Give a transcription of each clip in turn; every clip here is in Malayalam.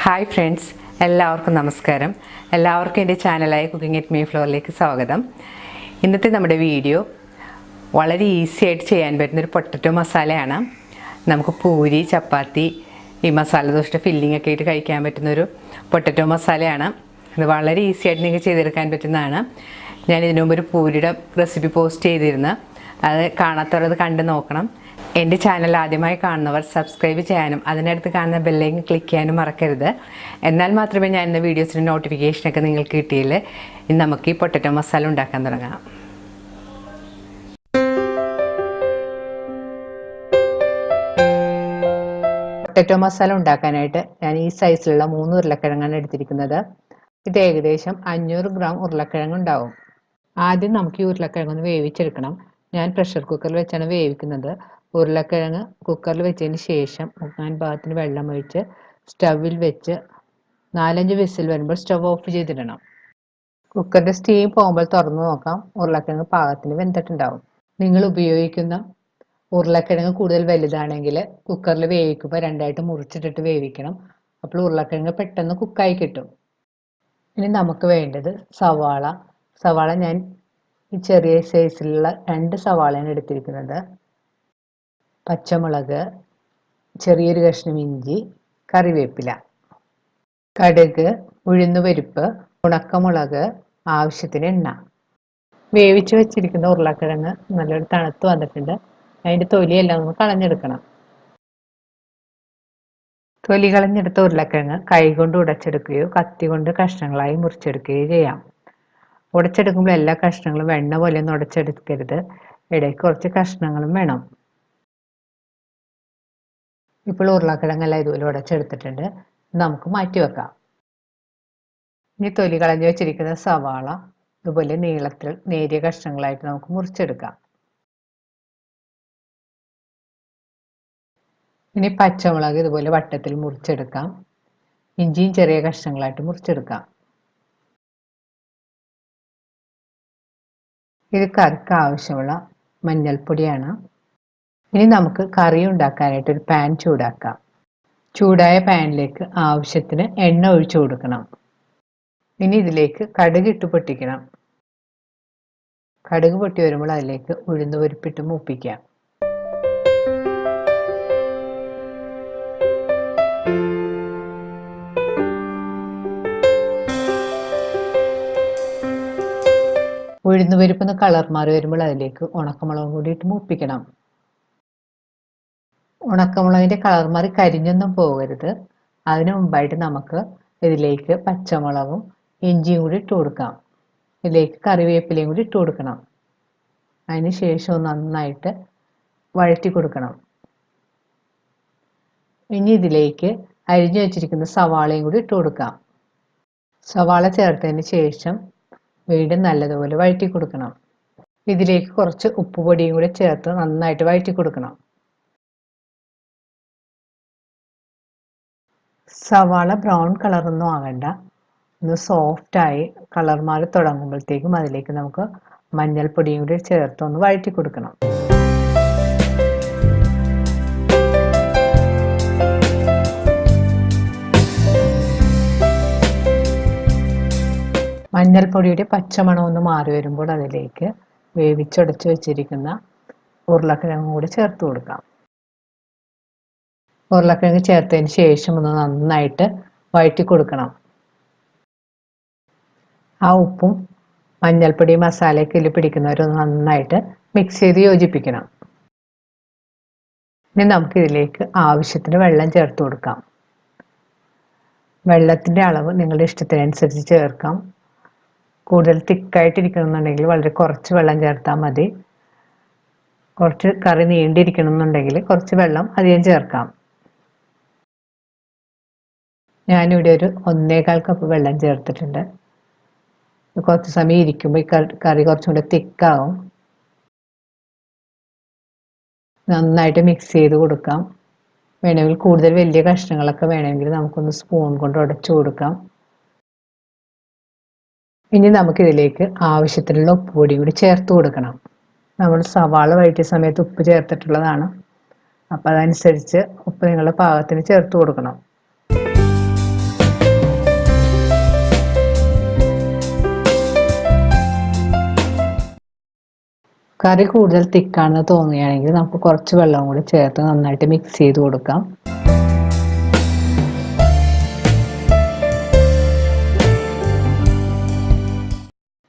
ഹായ് ഫ്രണ്ട്സ്, എല്ലാവർക്കും നമസ്കാരം. എല്ലാവർക്കും എൻ്റെ ചാനലായ കുക്കിംഗ് അറ്റ് മീ ഫ്ലോറിലേക്ക് സ്വാഗതം. ഇന്നത്തെ നമ്മുടെ വീഡിയോ വളരെ ഈസി ആയിട്ട് ചെയ്യാൻ പറ്റുന്നൊരു പൊട്ടറ്റോ മസാലയാണ്. നമുക്ക് പൂരി, ചപ്പാത്തി, ഈ മസാല ദോശയുടെ ഫില്ലിംഗ് ഒക്കെ ആയിട്ട് കഴിക്കാൻ പറ്റുന്നൊരു പൊട്ടറ്റോ മസാലയാണ്. ഇത് വളരെ ഈസി ആയിട്ട് നിങ്ങൾക്ക് ചെയ്തെടുക്കാൻ പറ്റുന്നതാണ്. ഞാൻ ഇതിനു മുമ്പ് ഒരു പൂരിയുടെ റെസിപ്പി പോസ്റ്റ് ചെയ്തിരുന്നു. അത് കാണാത്തവരത് കണ്ടു നോക്കണം. എൻ്റെ ചാനൽ ആദ്യമായി കാണുന്നവർ സബ്സ്ക്രൈബ് ചെയ്യാനും അതിനടുത്ത് കാണുന്ന ബെല്ലൈക്കൻ ക്ലിക്ക് ചെയ്യാനും മറക്കരുത്. എന്നാൽ മാത്രമേ ഞാൻ ഇന്ന് വീഡിയോസിൻ്റെ നോട്ടിഫിക്കേഷനൊക്കെ നിങ്ങൾക്ക് കിട്ടിയില്ലേ. ഇനി നമുക്ക് ഈ പൊട്ടറ്റോ മസാല ഉണ്ടാക്കാൻ തുടങ്ങാം. പൊട്ടറ്റോ മസാല ഉണ്ടാക്കാനായിട്ട് ഞാൻ ഈ സൈസിലുള്ള 3 ഉരുളക്കിഴങ്ങാണ് എടുത്തിരിക്കുന്നത്. ഇത് ഏകദേശം 500 ഗ്രാം ഉരുളക്കിഴങ്ങ് ഉണ്ടാവും. ആദ്യം നമുക്ക് ഈ ഉരുളക്കിഴങ്ങ് വേവിച്ചെടുക്കണം. ഞാൻ പ്രഷർ കുക്കറിൽ വെച്ചാണ് വേവിക്കുന്നത്. ഉരുളക്കിഴങ്ങ് കുക്കറിൽ വെച്ചതിന് ശേഷം മുക്കാൽ ഭാഗത്തിന് വെള്ളം ഒഴിച്ച് സ്റ്റവിൽ വെച്ച് 4-5 വിസിൽ വരുമ്പോൾ സ്റ്റവ് ഓഫ് ചെയ്തിടണം. കുക്കറിൻ്റെ സ്റ്റീം പോകുമ്പോൾ തുറന്ന് നോക്കാം. ഉരുളക്കിഴങ്ങ് പാകത്തിന് വെന്തിട്ടുണ്ടാവും. നിങ്ങൾ ഉപയോഗിക്കുന്ന ഉരുളക്കിഴങ്ങ് കൂടുതൽ വലുതാണെങ്കിൽ കുക്കറിൽ വേവിക്കുമ്പോൾ 2ആയിട്ട് മുറിച്ചിട്ടിട്ട് വേവിക്കണം. അപ്പോൾ ഉരുളക്കിഴങ്ങ് പെട്ടെന്ന് കുക്കായി കിട്ടും. ഇനി നമുക്ക് വേണ്ടത് സവാള ഞാൻ ഈ ചെറിയ സൈസിലുള്ള 2 സവാളയാണ് എടുത്തിരിക്കുന്നത്. പച്ചമുളക്, ചെറിയൊരു കഷ്ണം ഇഞ്ചി, കറിവേപ്പില, കടുക്, ഉഴുന്നുപരിപ്പ്, ഉണക്കമുളക്, ആവശ്യത്തിന് എണ്ണ. വേവിച്ച് വെച്ചിരിക്കുന്ന ഉരുളക്കിഴങ്ങ് നല്ലൊരു തണുത്ത് വന്നിട്ടുണ്ട്. അതിൻ്റെ തൊലിയെല്ലാം ഒന്ന് കളഞ്ഞെടുക്കണം. തൊലി കളഞ്ഞെടുത്ത ഉരുളക്കിഴങ്ങ് കൈകൊണ്ട് ഉടച്ചെടുക്കുകയോ കത്തി കൊണ്ട് കഷ്ണങ്ങളായി മുറിച്ചെടുക്കുകയോ ചെയ്യാം. ഉടച്ചെടുക്കുമ്പോൾ എല്ലാ കഷ്ണങ്ങളും വെണ്ണ പോലെ ഒന്നും ഉടച്ചെടുക്കരുത്. ഇടയ്ക്ക് കുറച്ച് കഷ്ണങ്ങളും വേണം. ഇപ്പോൾ ഉരുളക്കിഴങ്ങെല്ലാം ഇതുപോലെ ഉടച്ചെടുത്തിട്ടുണ്ട്. നമുക്ക് മാറ്റി വെക്കാം. ഇനി തൊലി കളഞ്ഞു വെച്ചിരിക്കുന്ന സവാള ഇതുപോലെ നീളത്തിൽ നേരിയ കഷ്ണങ്ങളായിട്ട് നമുക്ക് മുറിച്ചെടുക്കാം. ഇനി പച്ചമുളക് ഇതുപോലെ വട്ടത്തിൽ മുറിച്ചെടുക്കാം. ഇഞ്ചിയും ചെറിയ കഷ്ണങ്ങളായിട്ട് മുറിച്ചെടുക്കാം. ഇത് കറിക്ക് ആവശ്യമുള്ള മഞ്ഞൾപ്പൊടിയാണ്. ഇനി നമുക്ക് കറി ഉണ്ടാക്കാനായിട്ട് ഒരു പാൻ ചൂടാക്കാം. ചൂടായ പാനിലേക്ക് ആവശ്യത്തിന് എണ്ണ ഒഴിച്ചു കൊടുക്കണം. ഇനി ഇതിലേക്ക് കടുക് ഇട്ട് പൊട്ടിക്കണം. കടുക് പൊട്ടി വരുമ്പോൾ അതിലേക്ക് ഉഴുന്നുപരിപ്പിട്ട് മൂപ്പിക്കാം. ഉഴുന്നുപരിപ്പൊന്ന് കളർ മാറി വരുമ്പോൾ അതിലേക്ക് ഉണക്കമുളകും കൂടി ഇട്ട് മൂപ്പിക്കണം. ഉണക്കമുളകിൻ്റെ കളർ മാറി കരിഞ്ഞൊന്നും പോകരുത്. അതിനു മുമ്പായിട്ട് നമുക്ക് ഇതിലേക്ക് പച്ചമുളകും ഇഞ്ചിയും കൂടി ഇട്ട് കൊടുക്കാം. ഇതിലേക്ക് കറിവേപ്പിലയും കൂടി ഇട്ട് കൊടുക്കണം. അതിന് ശേഷം നന്നായിട്ട് വഴറ്റി കൊടുക്കണം. ഇനി ഇതിലേക്ക് അരിഞ്ഞു വെച്ചിരിക്കുന്ന സവാളയും കൂടി ഇട്ട് കൊടുക്കാം. സവാള ചേർത്തതിന് ശേഷം വീണ്ടും നല്ലതുപോലെ വഴറ്റി കൊടുക്കണം. ഇതിലേക്ക് കുറച്ച് ഉപ്പുപൊടിയും കൂടി ചേർത്ത് നന്നായിട്ട് വഴറ്റി കൊടുക്കണം. സവാള ബ്രൗൺ കളറൊന്നും ആകണ്ട. ഒന്ന് സോഫ്റ്റായി കളർ മാറി തുടങ്ങുമ്പോഴത്തേക്കും അതിലേക്ക് നമുക്ക് മഞ്ഞൾപ്പൊടിയും കൂടി ചേർത്ത് ഒന്ന് വഴറ്റി കൊടുക്കണം. മഞ്ഞൾപ്പൊടിയുടെ പച്ചമണം ഒന്ന് മാറി വരുമ്പോൾ അതിലേക്ക് വേവിച്ചുടച്ച് വെച്ചിരിക്കുന്ന ഉരുളക്കിഴങ്ങും കൂടി ചേർത്ത് കൊടുക്കാം. ഉരുളക്കിഴങ്ങ് ചേർത്തതിന് ശേഷം ഒന്ന് നന്നായിട്ട് വഴറ്റി കൊടുക്കണം. ആ ഉപ്പും മഞ്ഞൾപ്പൊടി മസാലയൊക്കെ ഇതിൽ പിടിക്കുന്നവരൊന്ന് നന്നായിട്ട് മിക്സ് ചെയ്ത് യോജിപ്പിക്കണം. ഇനി നമുക്കിതിലേക്ക് ആവശ്യത്തിന് വെള്ളം ചേർത്ത് കൊടുക്കാം. വെള്ളത്തിൻ്റെ അളവ് നിങ്ങളുടെ ഇഷ്ടത്തിനനുസരിച്ച് ചേർക്കാം. കൂടുതൽ തിക്കായിട്ടിരിക്കണമെന്നുണ്ടെങ്കിൽ വളരെ കുറച്ച് വെള്ളം ചേർത്താൽ മതി. കുറച്ച് കറി നീണ്ടിരിക്കണം എന്നുണ്ടെങ്കിൽ കുറച്ച് വെള്ളം അധികം ചേർക്കാം. ഞാനിവിടെ ഒരു 1.25 കപ്പ് വെള്ളം ചേർത്തിട്ടുണ്ട്. കുറച്ച് സമയം ഇരിക്കുമ്പോൾ ഈ കറി കുറച്ചും കൂടെ തിക്കാവും. നന്നായിട്ട് മിക്സ് ചെയ്ത് കൊടുക്കാം. വേണമെങ്കിൽ കൂടുതൽ വലിയ കഷ്ണങ്ങളൊക്കെ വേണമെങ്കിൽ നമുക്കൊന്ന് സ്പൂൺ കൊണ്ട് ഉടച്ചു കൊടുക്കാം. ഇനി നമുക്കിതിലേക്ക് ആവശ്യത്തിനുള്ള ഉപ്പുപൊടി കൂടി ചേർത്ത് കൊടുക്കണം. നമ്മൾ സവാള വഴറ്റിയ സമയത്ത് ഉപ്പ് ചേർത്തിട്ടുള്ളതാണ്. അപ്പോൾ അതനുസരിച്ച് ഉപ്പ് നിങ്ങളുടെ പാകത്തിന് ചേർത്ത് കൊടുക്കണം. കറി കൂടുതൽ തിക്കാണെന്ന് തോന്നുകയാണെങ്കിൽ നമുക്ക് കുറച്ച് വെള്ളം കൂടി ചേർത്ത് നന്നായിട്ട് മിക്സ് ചെയ്ത് കൊടുക്കാം.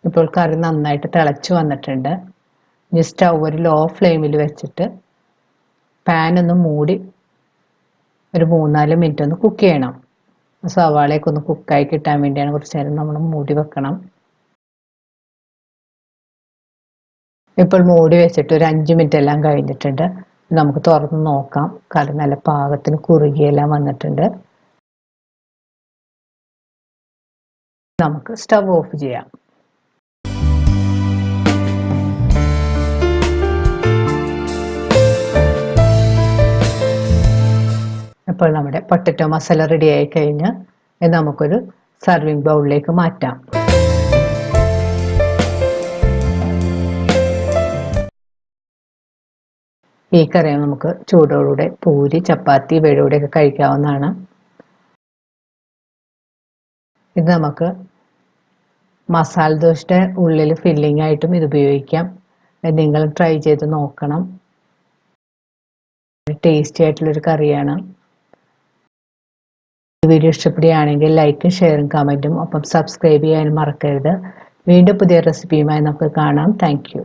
ഇപ്പോൾ കറി നന്നായിട്ട് തിളച്ച് വന്നിട്ടുണ്ട്. ഇനി സ്റ്റൗ ഒരു ലോ ഫ്ലെയിമിൽ വെച്ചിട്ട് പാൻ ഒന്ന് മൂടി ഒരു 3-4 മിനിറ്റ് ഒന്ന് കുക്ക് ചെയ്യണം. സവാളയൊക്കെ ഒന്ന് കുക്കായി കിട്ടാൻ വേണ്ടിയാണ് കുറച്ച് നേരം നമ്മൾ മൂടി വെക്കണം. ഇപ്പോൾ മൂടി വെച്ചിട്ട് ഒരു 5 മിനിറ്റ് എല്ലാം കഴിഞ്ഞിട്ടുണ്ട്. നമുക്ക് തുറന്ന് നോക്കാം. കറി നല്ല പാകത്തിന് കുറുകിയെല്ലാം വന്നിട്ടുണ്ട്. നമുക്ക് സ്റ്റവ് ഓഫ് ചെയ്യാം. ഇപ്പോൾ നമ്മുടെ പൊട്ടറ്റോ മസാല റെഡി ആയി കഴിഞ്ഞ് നമുക്കൊരു സർവിങ് ബൗളിലേക്ക് മാറ്റാം. ഈ കറി നമുക്ക് ചൂടോടുകൂടെ പൂരി, ചപ്പാത്തി ഇവയുടെ ഒക്കെ കഴിക്കാവുന്നതാണ്. ഇത് നമുക്ക് മസാല ദോശയുടെ ഉള്ളിൽ ഫില്ലിംഗ് ആയിട്ടും ഇത് ഉപയോഗിക്കാം. നിങ്ങൾ ട്രൈ ചെയ്ത് നോക്കണം. ടേസ്റ്റി ആയിട്ടുള്ളൊരു കറിയാണ്. വീഡിയോ ഇഷ്ടപ്പെടുകയാണെങ്കിൽ ലൈക്കും ഷെയറും കമൻറ്റും ഒപ്പം സബ്സ്ക്രൈബ് ചെയ്യാനും മറക്കരുത്. വീണ്ടും പുതിയ റെസിപ്പിയുമായി നമുക്ക് കാണാം. Thank you.